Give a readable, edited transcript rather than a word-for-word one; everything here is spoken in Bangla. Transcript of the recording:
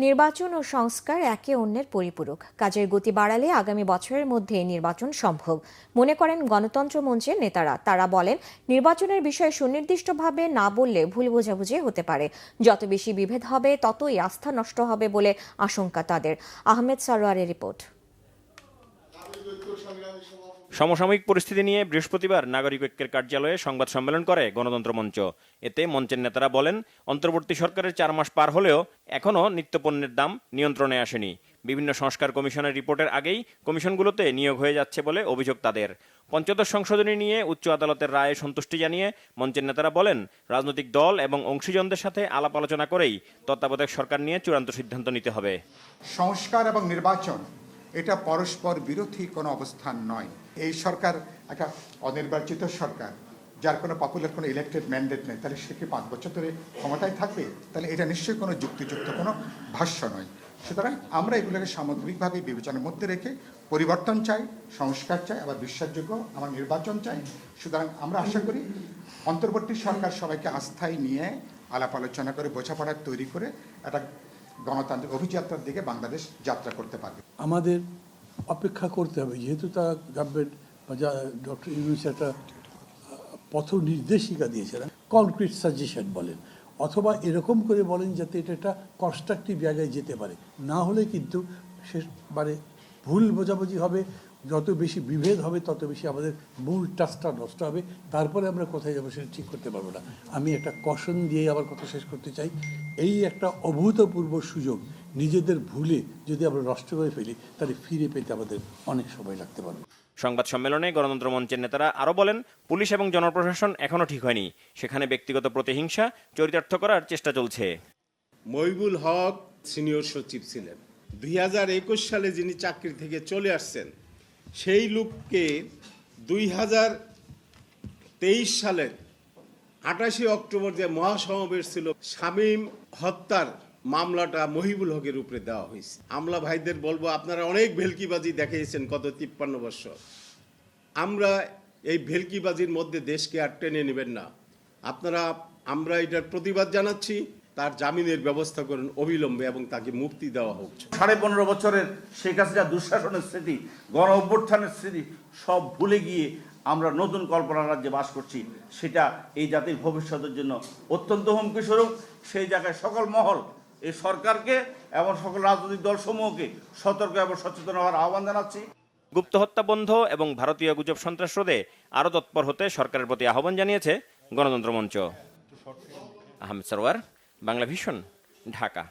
নির্বাচন ও সংস্কার একে অন্যের পরিপূরক। কাজের গতি বাড়ালে আগামী বছরের মধ্যে নির্বাচন সম্ভব মনে করেন গণতন্ত্র মঞ্চের নেতারা। তারা বলেন, নির্বাচনের বিষয়ে সুনির্দিষ্টভাবে না বললে ভুল বোঝাবুঝি হতে পারে। যত বেশি বিভেদ হবে ততই আস্থা নষ্ট হবে বলে আশঙ্কা তাদের। আহমেদ সারোয়ারের রিপোর্ট। সমসাময়িক পরিস্থিতি নিয়ে বৃহস্পতিবার নাগরিক ঐক্যের কার্যালয়ে সংবাদ সম্মেলন করে গণতন্ত্র মঞ্চ। এতে মঞ্চের নেতারা বলেন, অন্তর্বর্তী সরকারের 4 মাস পার হলেও এখনও নিত্যপণ্যের দাম নিয়ন্ত্রণে আসেনি। বিভিন্ন সংস্কার কমিশনের রিপোর্টের আগেই কমিশনগুলোতে নিয়োগ হয়ে যাচ্ছে বলে অভিযোগ তাদের। পঞ্চদশ সংশোধনী নিয়ে উচ্চ আদালতের রায়ে সন্তুষ্টি জানিয়ে মঞ্চের নেতারা বলেন, রাজনৈতিক দল এবং অংশীজনদের সাথে আলাপ আলোচনা করেই তত্ত্বাবধায়ক সরকার নিয়ে চূড়ান্ত সিদ্ধান্ত নিতে হবে। সংস্কার এবং নির্বাচন এটা পরস্পর বিরোধী কোনো অবস্থান নয়। এই সরকার একটা অনির্বাচিত সরকার, যার কোনো পপুলার কোনো ইলেক্টেড ম্যান্ডেট নেই, তাহলে সে কি 5 বছর ধরে ক্ষমতায় থাকবে? তাহলে এটা নিশ্চয়ই কোনো যুক্তিযুক্ত কোনো ভাষ্য নয়। সুতরাং আমরা এগুলোকে সামগ্রিকভাবে বিবেচনার মধ্যে রেখে পরিবর্তন চাই, সংস্কার চাই, আবার বিশ্বাসযোগ্য আমার নির্বাচন চাই। সুতরাং আমরা আশা করি অন্তর্বর্তী সরকার সবাইকে আস্থায় নিয়ে আলাপ আলোচনা করে বোঝাপড়া তৈরি করে একটা গণতান্ত্রিক অভিযাত্রার দিকে বাংলাদেশ যাত্রা করতে পারবে। আমাদের অপেক্ষা করতে হবে, যেহেতু তারা গভর্নমেন্ট বা ডক্টর ইউনূস একটা পথ নির্দেশিকা দিয়েছেন, কনক্রিট সাজেশন বলেন, অথবা এরকম করে বলেন যাতে এটা একটা কনস্ট্রাকটিভ জায়গায় যেতে পারে। না হলে কিন্তু মানে ভুল বোঝাবুঝি হবে, যত বেশি বিভেদ হবে তত বেশি আমাদের মূল টাচটা নষ্ট হবে। তারপরে আমরা কোথায় যাবো সেটা ঠিক করতে পারবো না। আমি একটা কশন দিয়ে আবার কথা শেষ করতে চাই, এই একটা অভূতপূর্ব সুযোগ নিজেদের ভুলে যদি আমরা নষ্ট করে ফেলি, তাহলে ফিরে পেতে আমাদের অনেক সময় লাগতে পারবে। সংবাদ সম্মেলনে গণতন্ত্র মঞ্চের নেতারা আরও বলেন, পুলিশ এবং জনপ্রশাসন এখনও ঠিক হয়নি। সেখানে ব্যক্তিগত প্রতিহিংসা চরিতার্থ করার চেষ্টা চলছে। মহিবুল হক সিনিয়র সচিব ছিলেন। 2021 সালে যিনি চাকরি থেকে চলে আসছেন, সেই লোককে 2023 সালের 28 অক্টোবর যে মহাসমাবেশ ছিল, শামীম হত্যার মামলাটা মহিবুল হকের উপরে দেওয়া হয়েছে। আমলা ভাইদের বলবো, আপনারা অনেক ভেলকিবাজি দেখিয়েছেন গত 53 বছর। আমরা এই ভেলকিবাজির মধ্যে দেশকে আর টেনে নেবেন না। আমরা এটার প্রতিবাদ জানাচ্ছি। তার জামিনের ব্যবস্থা করুন অবিলম্বে এবং তাকে মুক্তি দেওয়া হোক। 15.5 বছরের শেখ হাসিনা দুঃশাসনের স্মৃতি, গণ অভ্যুত্থানের স্মৃতি সব ভুলে গিয়ে আমরা নতুন কল্পনা রাজ্যে বাস করছি। সেটা এই জাতির ভবিষ্যতের জন্য অত্যন্ত হুমকি স্বরূপ। সেই জায়গায় সকল মহল এই সরকারকে এবং সকল রাজনৈতিক দলসমূহকে সতর্ক এবং সচেতন হওয়ার আহ্বান জানাচ্ছি। গুপ্ত হত্যা বন্ধ এবং ভারতীয় গুজব সন্ত্রাস রোধে আরও তৎপর হতে সরকারের প্রতি আহ্বান জানিয়েছে গণতন্ত্র মঞ্চ। আহমেদ সারোয়ার, বাংলা ভিশন, ঢাকা।